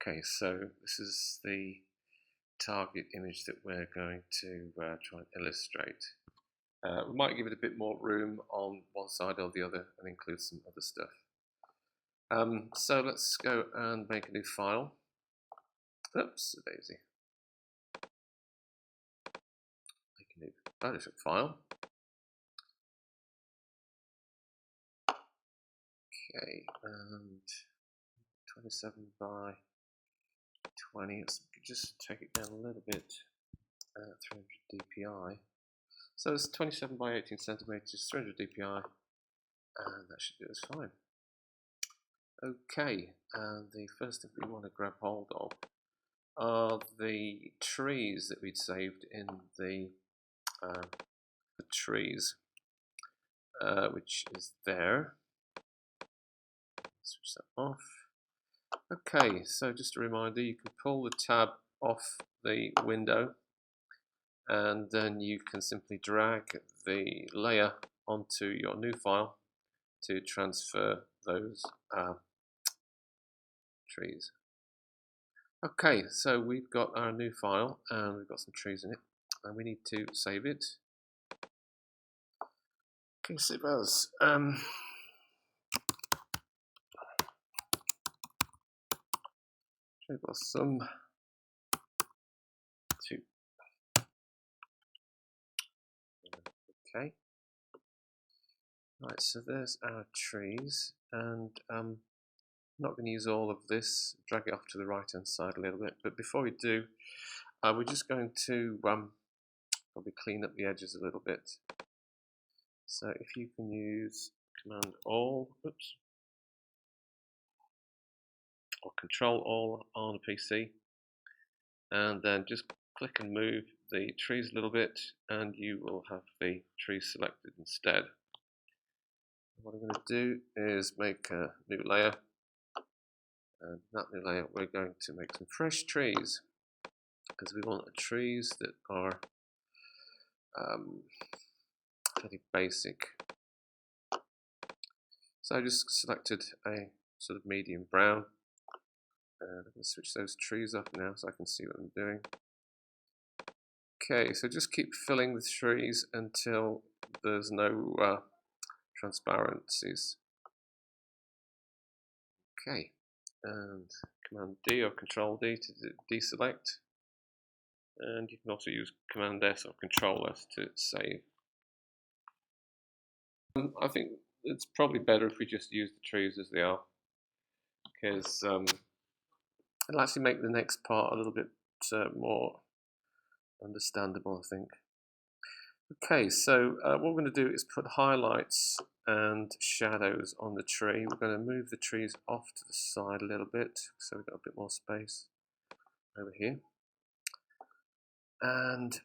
Okay, so this is the target image that we're going to try and illustrate. We might give it a bit more room on one side or the other and include some other stuff. So let's go and make a new file. Oops, daisy. Make a new Photoshop file. Okay, and 27 by 20. Let's just take it down a little bit. 300 dpi. So it's 27 by 18 centimeters, 300 dpi, and that should do us fine. Okay, and the first thing we want to grab hold of are the trees that we'd saved in the trees, which is there. Switch that off. Okay, so just a reminder, you can pull the tab off the window and then you can simply drag the layer onto your new file to transfer those trees. Okay, so we've got our new file and we've got some trees in it and we need to save it. Okay, save as. We've got some two. Okay. Right, so there's our trees, and I'm not going to use all of this. Drag it off to the right hand side a little bit, but before we do, we're just going to probably clean up the edges a little bit. So if you can use Command All, oops, or Control All on a PC, and then just click and move the trees a little bit, and you will have the trees selected instead. What I'm going to do is make a new layer, and that new layer we're going to make some fresh trees, because we want trees that are fairly basic. So I just selected a sort of medium brown, and I'm going to switch those trees up now so I can see what I'm doing. Okay, so just keep filling the trees until there's no transparencies. Okay, and Command D or Control D to deselect, and you can also use Command S or Control S to save. I think it's probably better if we just use the trees as they are, because it'll actually make the next part a little bit more understandable, I think. Okay, so what we're going to do is put highlights and shadows on the tree. We're going to move the trees off to the side a little bit, so we've got a bit more space over here. And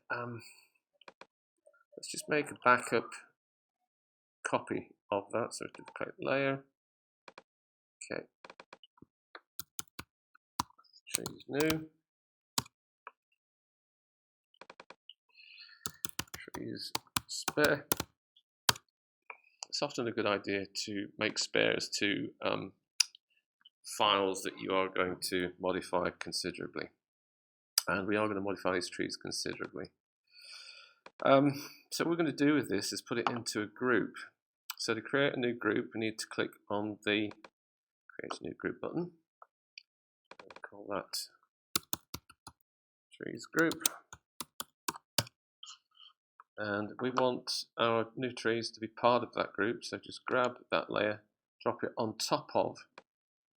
let's just make a backup copy of that. So duplicate layer. Okay. Trees new. Trees spare. It's often a good idea to make spares to files that you are going to modify considerably. And we are going to modify these trees considerably. So what we're going to do with this is put it into a group. So to create a new group, we need to click on the Create a New Group button. I'll call that Trees Group. And we want our new trees to be part of that group, so just grab that layer, drop it on top of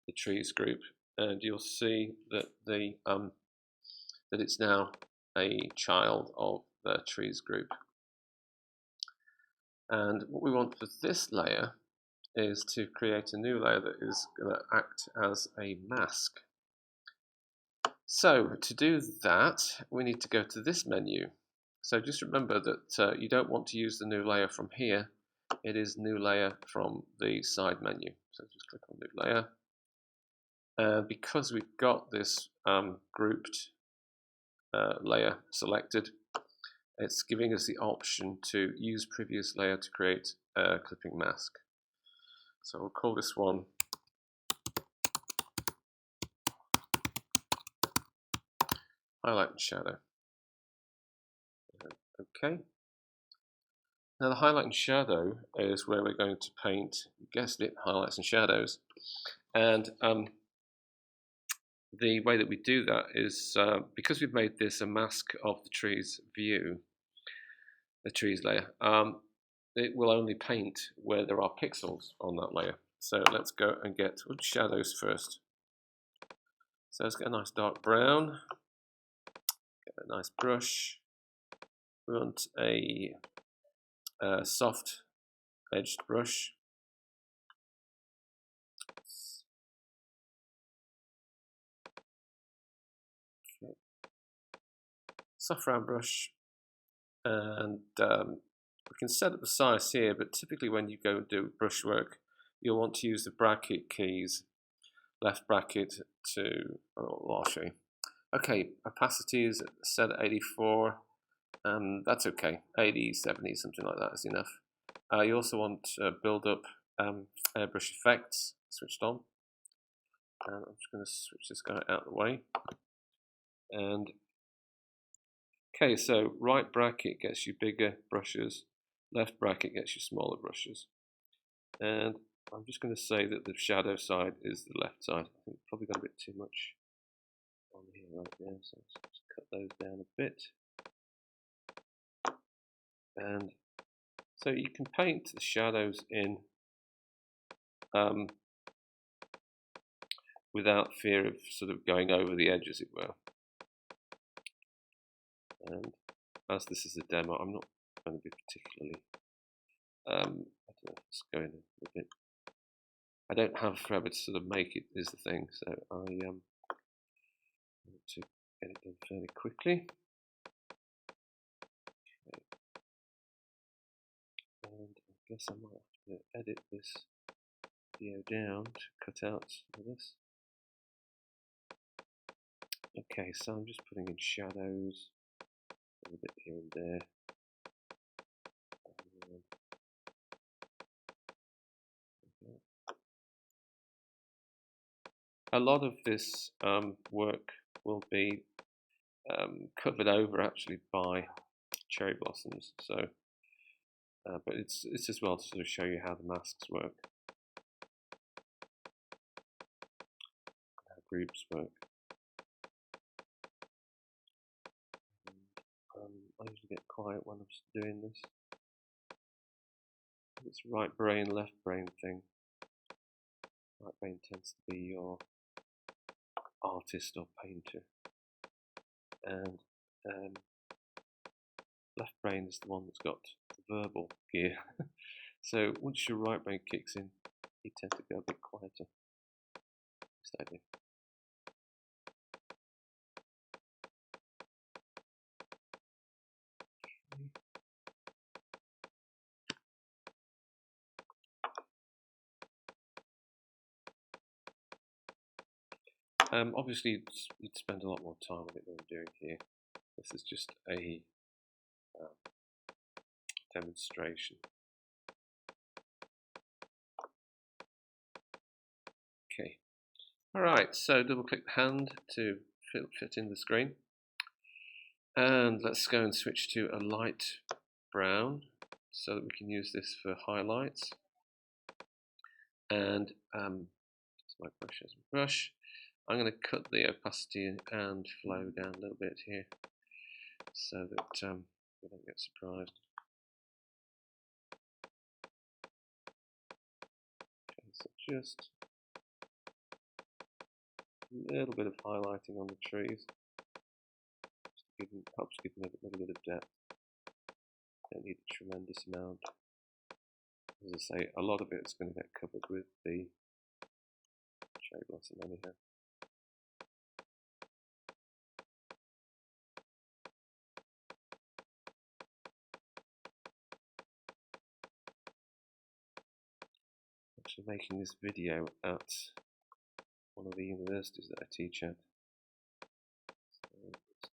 the trees group, and you'll see that that it's now a child of the trees group. And what we want for this layer is to create a new layer that is going to act as a mask. So to do that, we need to go to this menu. So just remember that you don't want to use the new layer from here. It is new layer from the side menu. So just click on new layer. Because we've got this grouped layer selected, it's giving us the option to use previous layer to create a clipping mask. So we'll call this one highlight and shadow. Okay. Now the highlight and shadow is where we're going to paint, you guessed it, highlights and shadows. And the way that we do that is because we've made this a mask of the trees view, the trees layer, it will only paint where there are pixels on that layer. So let's go and get shadows first. So let's get a nice dark brown, get a nice brush. We want a soft edged brush. Okay. Soft round brush, and we can set up the size here, but typically when you go and do brushwork, you'll want to use the bracket keys, left bracket to, oh, I'll show you. Okay, opacity is set at 84, that's okay, 80, 70, something like that is enough. You also want build up airbrush effects switched on. And I'm just going to switch this guy out of the way. And okay, so right bracket gets you bigger brushes, left bracket gets you smaller brushes. And I'm just going to say that the shadow side is the left side. I think probably got a bit too much on here right there, so let's cut those down a bit. And so you can paint the shadows in without fear of sort of going over the edge, as it were. And as this is a demo, I'm not going to be particularly I don't know, let's go in a bit. I don't have forever to sort of make it, is the thing, so I want to get it done fairly quickly. Okay. And I guess I might have to edit this video down to cut out some of this. Okay, so I'm just putting in shadows a little bit here and there. A lot of this work will be covered over actually by cherry blossoms, so but it's as well to sort of show you how the masks work, how groups work. I usually get quiet when I'm doing this. It's right brain, left brain thing. Right brain tends to be your artist or painter, and left brain is the one that's got the verbal gear. So once your right brain kicks in, you tend to go a bit quieter. Steady. Obviously, you'd spend a lot more time on it than I'm doing here. This is just a demonstration. Okay. Alright, so double click the hand to fit in the screen. And let's go and switch to a light brown so that we can use this for highlights. And my brush as a brush. I'm going to cut the opacity and flow down a little bit here so that we don't get surprised. Okay, so just a little bit of highlighting on the trees. Helps give them a little bit of depth. Don't need a tremendous amount. As I say, a lot of it is going to get covered with the cherry blossom anyhow. Actually making this video at one of the universities that I teach at. So it's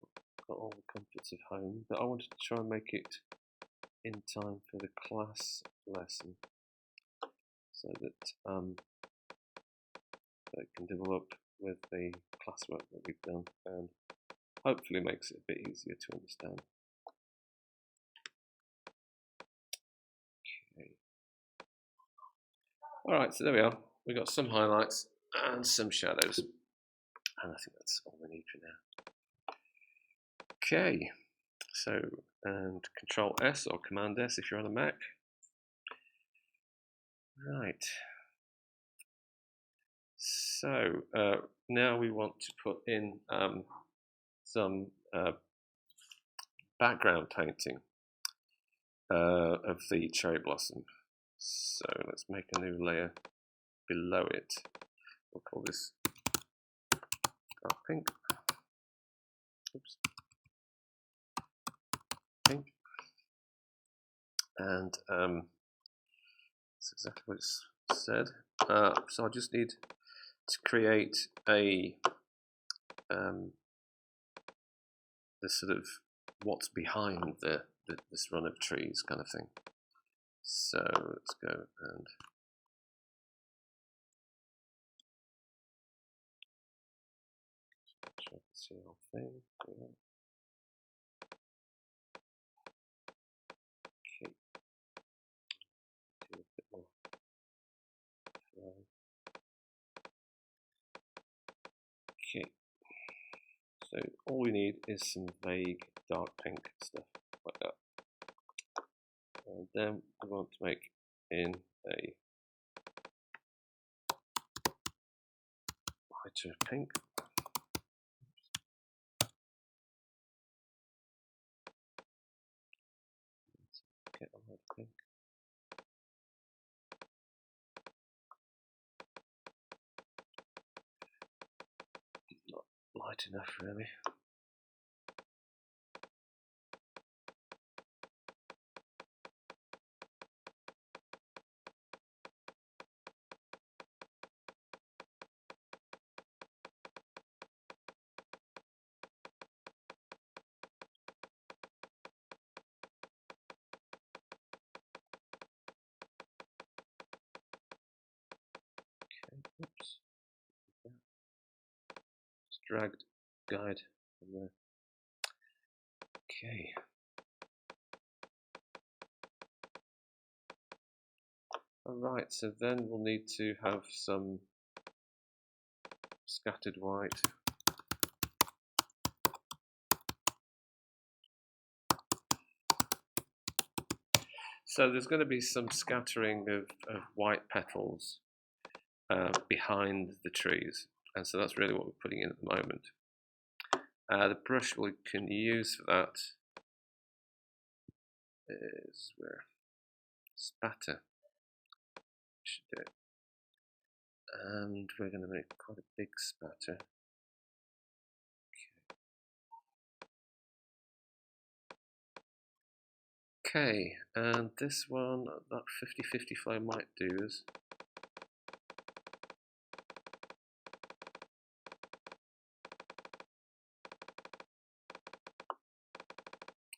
got all the comforts of home, but I wanted to try and make it in time for the class lesson so that it can develop with the classwork that we've done. And hopefully makes it a bit easier to understand. Okay. Alright, so there we are. We've got some highlights and some shadows. And I think that's all we need for now. Okay, so, and Control S or Command S if you're on a Mac. Right. So now we want to put in some background painting of the cherry blossom. So let's make a new layer below it. We'll call this dark pink. Oops. Pink. And that's exactly what it's said. So I just need to create a the sort of what's behind this run of trees kind of thing. So let's go and check the whole thing. Okay. Do a bit more. Okay. So all we need is some vague dark pink stuff like that. And then we want to make in a lighter pink. Let's get a lighter pink. Not light enough really. Oops. Just dragged guide from there. Okay. Alright, so then we'll need to have some scattered white. So there's going to be some scattering of white petals behind the trees, and so that's really what we're putting in at the moment. The brush we can use for that is where spatter should do it, and we're going to make quite a big spatter. Okay, and this one, that 50-50 flow might do us.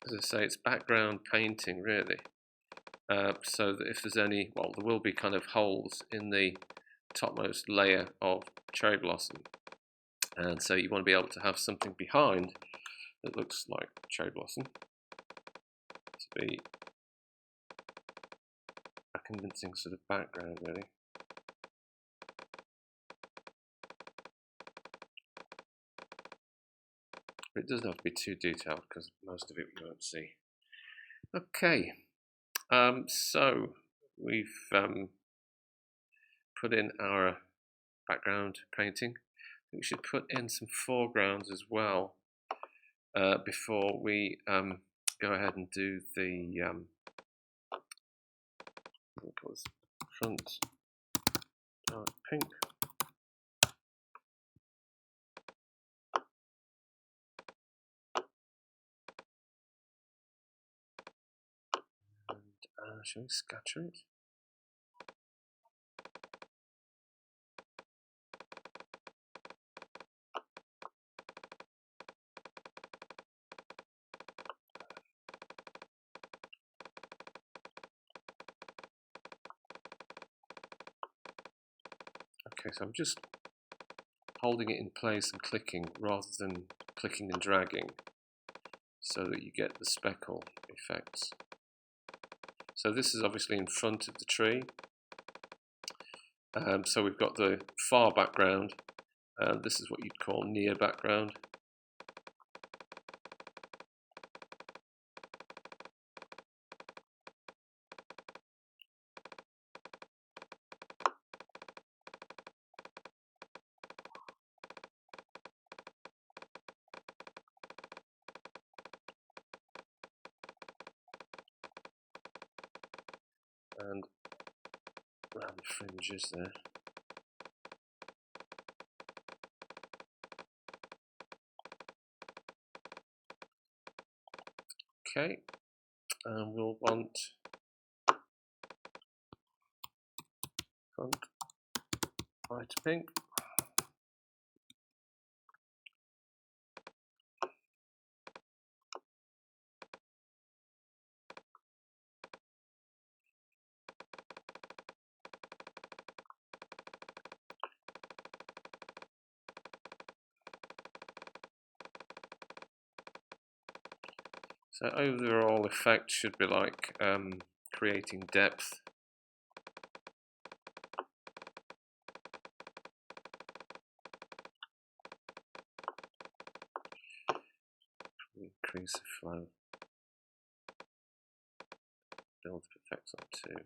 As I say, it's background painting really. So that if there's any, well, there will be kind of holes in the topmost layer of cherry blossom, and so you want to be able to have something behind that looks like cherry blossom to be a convincing sort of background really. But it doesn't have to be too detailed because most of it we won't see. Okay, so we've put in our background painting. We should put in some foregrounds as well before we go ahead and do the front dark pink. And shall we scatter it? Okay, so I'm just holding it in place and clicking rather than clicking and dragging, so that you get the speckle effects. So this is obviously in front of the tree. So we've got the far background. This is what you'd call near background. And around the fringes there. Okay, and we'll want font white pink. So overall effect should be like creating depth. Increase the flow. Build effects on 2.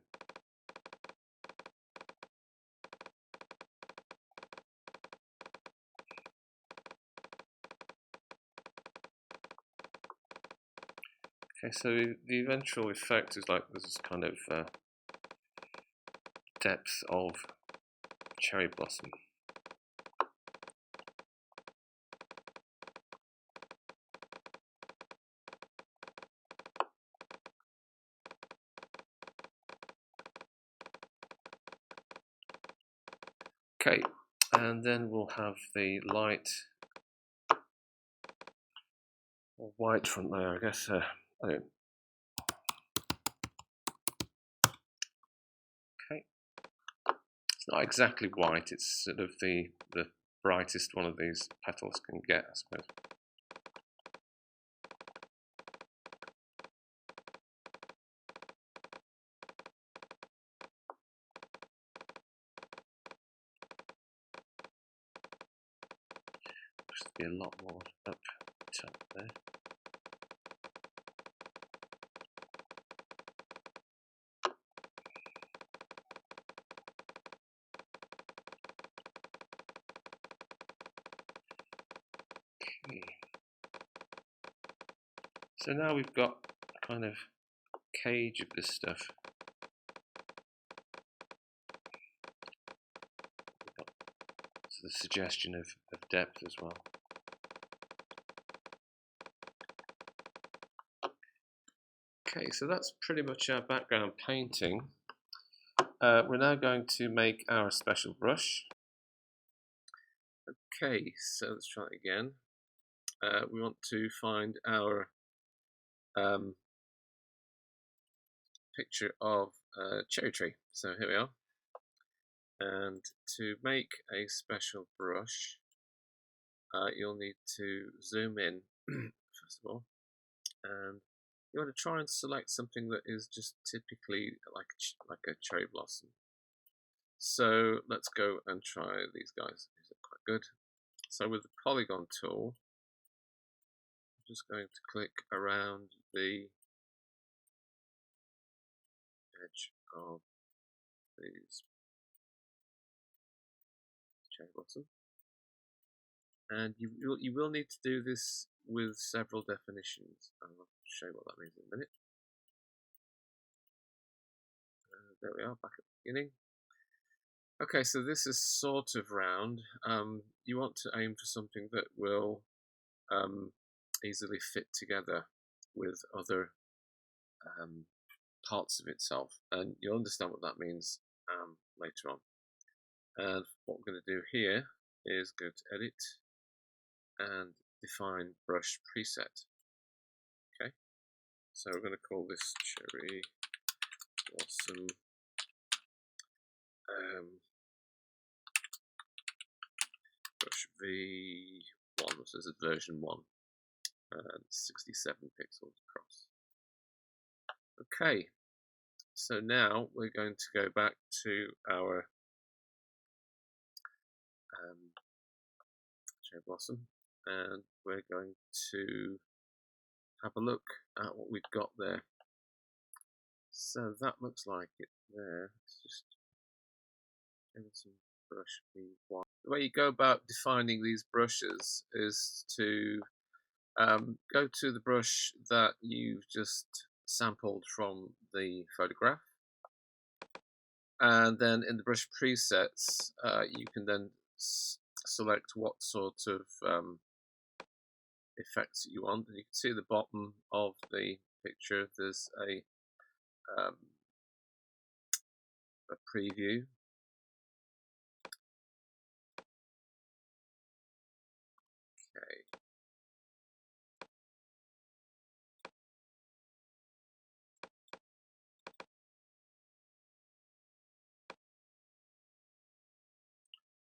Okay, so the eventual effect is like this kind of depth of cherry blossom. Okay, and then we'll have the light or white front layer, I guess. Okay, it's not exactly white, it's sort of the brightest one of these petals can get, I suppose. Should be a lot more up top there. Okay. So now we've got a kind of cage of this stuff. The suggestion of depth as well. Okay, so that's pretty much our background painting. We're now going to make our special brush. Okay, so let's try it again. We want to find our picture of a cherry tree. So here we are. And to make a special brush, you'll need to zoom in first of all, and you want to try and select something that is just typically like a cherry blossom. So let's go and try these guys. These are quite good. So with the polygon tool, I'm just going to click around the edge of these cherry blossom. And you will need to do this with several definitions. I'll show you what that means in a minute. There we are, back at the beginning. Okay, so this is sort of round. You want to aim for something that will easily fit together with other parts of itself, and you'll understand what that means later on. And what we're going to do here is go to Edit and define Brush Preset. Okay, so we're going to call this Cherry Blossom brush V1, so this is version 1, and 67 pixels across. Okay, so now we're going to go back to our cherry blossom, and we're going to have a look at what we've got there. So that looks like it there. Let's just give it some brush V1. The way you go about defining these brushes is to go to the brush that you've just sampled from the photograph, and then in the brush presets you can then select what sort of effects you want. And you can see at the bottom of the picture there's a preview. Okay.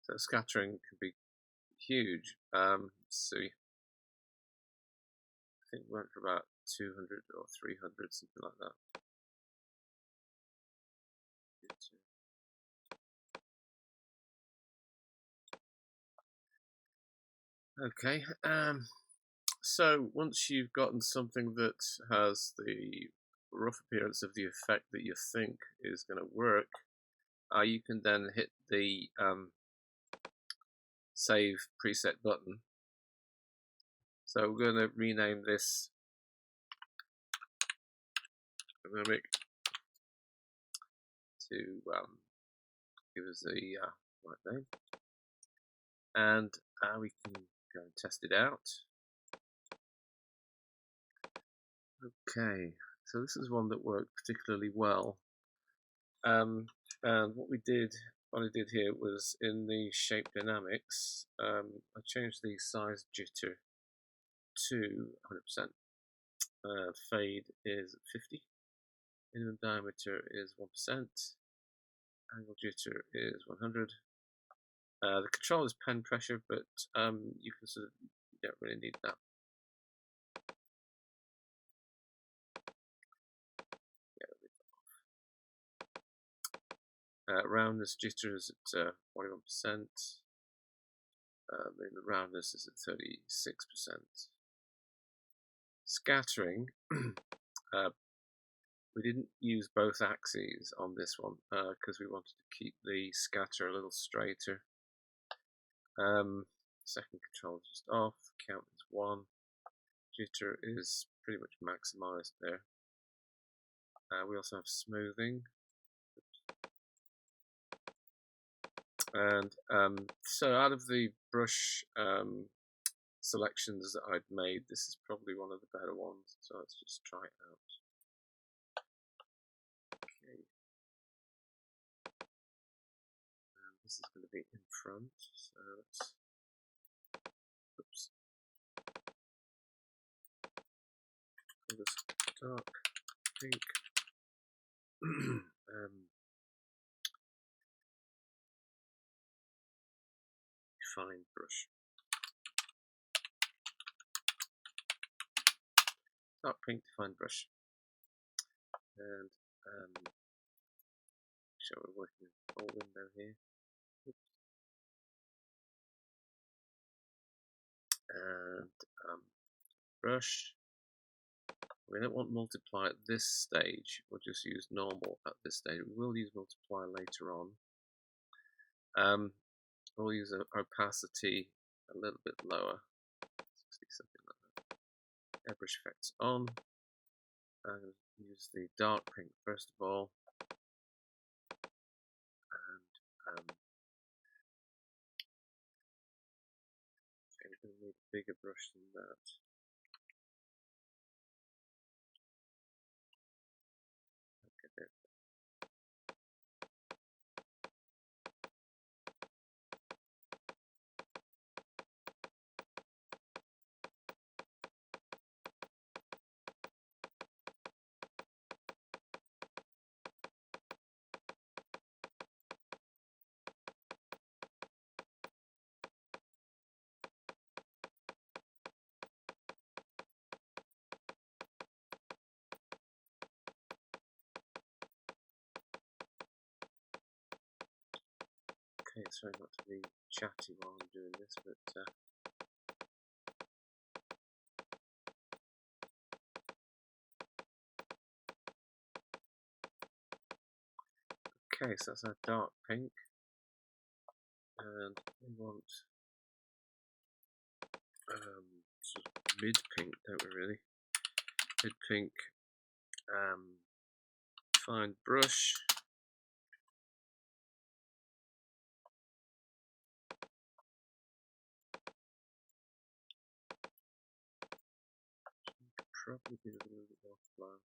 So scattering can be huge. So I think we went for about 200 or 300, something like that. Okay, so once you've gotten something that has the rough appearance of the effect that you think is going to work, you can then hit the save preset button. So we're going to rename this dynamic to give us a right name, and we can go and test it out. Okay, so this is one that worked particularly well, and what I did here was in the shape dynamics, I changed the size jitter to 100%. Fade is 50. Minimum diameter is 1%. Angle jitter is 100. The control is pen pressure, but you can sort of, you don't really need that. Roundness jitter is at 41%. The roundness is at 36%. Scattering, we didn't use both axes on this one because we wanted to keep the scatter a little straighter. Second control is just off, count is 1, jitter is pretty much maximized there. We also have smoothing. And so out of the brush selections that I'd made, this is probably one of the better ones, so let's just try it out. Okay. This is going to be in front, so let's, oops, call this dark pink. Fine brush. Dark pink defined brush. And so we're working with a full window here. Oops. And brush. We don't want multiply at this stage, we'll just use normal at this stage. We will use multiply later on. We'll use opacity a little bit lower, 60, something like that. Airbrush effects on. I'm going to use the dark pink first of all. And we're going to need a bigger brush than that. Okay, there. Okay, sorry not to be chatty while I'm doing this, but okay, so that's our dark pink, and we want sort of mid pink, don't we really? Mid pink, fine brush. Probably be a little bit more flow.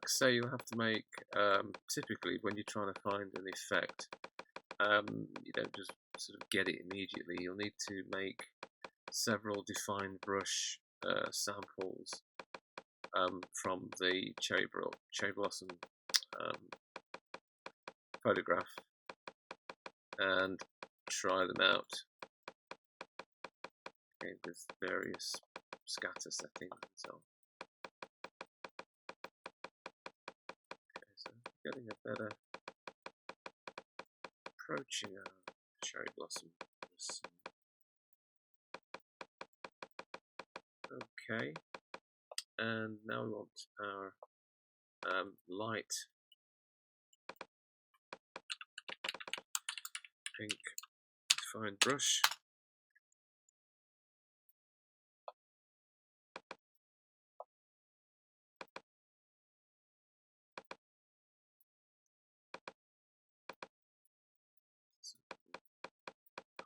Say you have to make, typically when you're trying to find an effect, you don't just sort of get it immediately. You'll need to make several defined brush samples from the cherry blossom photograph and try them out with various scatter settings and so on. So getting a better approaching our cherry blossom. Okay, and now we want our light pink defined brush.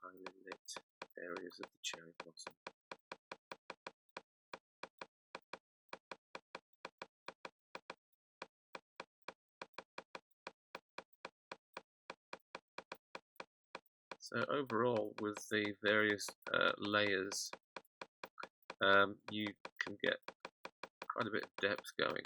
Highly lit areas of the cherry blossom. So overall, with the various layers, you can get quite a bit of depth going.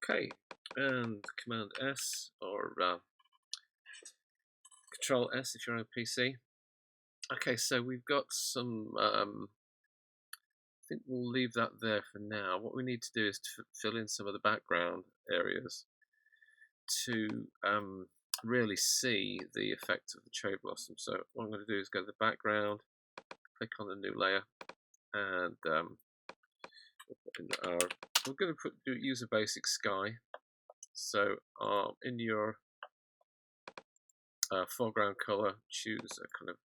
Okay, and Command S or Control S if you're on a PC. Okay, so we've got some, I think we'll leave that there for now. What we need to do is to fill in some of the background areas to really see the effect of the cherry blossom. So what I'm going to do is go to the background, click on the new layer, and we're going to use a basic sky. So in your foreground color, choose a kind of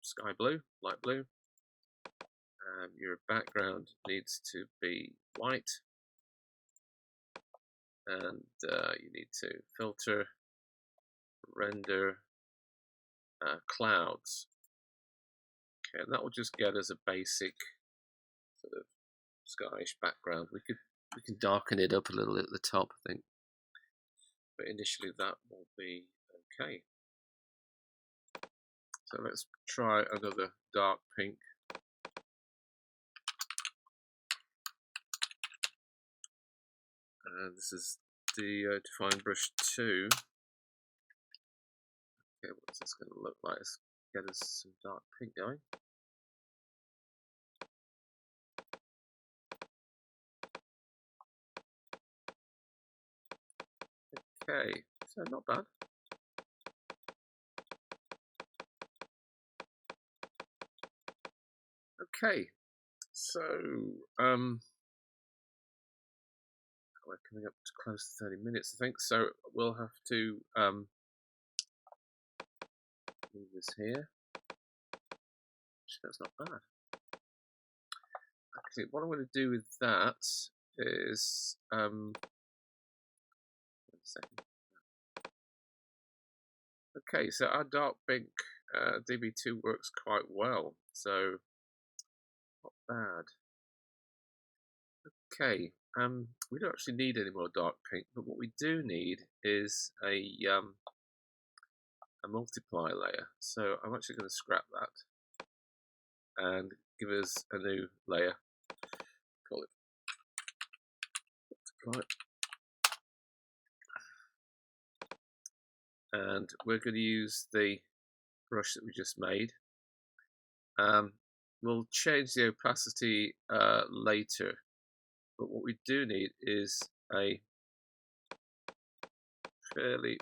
sky blue, light blue. Your background needs to be white, and you need to filter, render clouds. Okay, and that will just get us a basic sort of skyish background. We can darken it up a little at the top, I think, but initially that will be okay. So let's try another dark pink. And this is the Define Brush 2. Okay, what's this going to look like? Let's get us some dark pink going. Okay, so not bad. Okay, so we're coming up to close to 30 minutes, I think, so we'll have to move this here. Actually, that's not bad. Actually, what I'm going to do with that is one second. Okay, so our dark pink DB2 works quite well, so not bad. Okay, we don't actually need any more dark pink, but what we do need is a multiply layer. So I'm actually going to scrap that and give us a new layer. Call it multiply. And we're going to use the brush that we just made. We'll change the opacity later, but what we do need is a fairly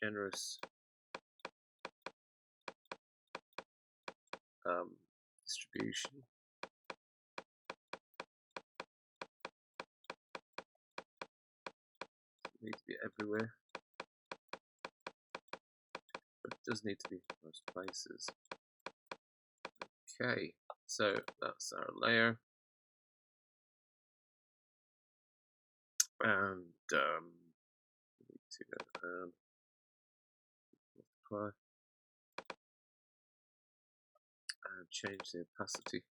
generous distribution. It needs to be everywhere, but it does need to be in most places. Okay, so that's our layer, and we need to multiply and change the opacity.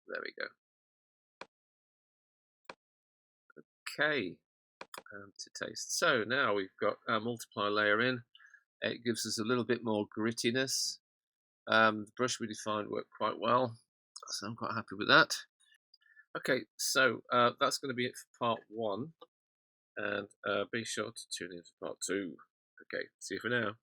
There we go. Okay, to taste. So now we've got our multiply layer in. It gives us a little bit more grittiness. The brush we defined worked quite well, so I'm quite happy with that. Okay, so that's going to be it for part 1, and be sure to tune in for part 2. Okay, see you for now.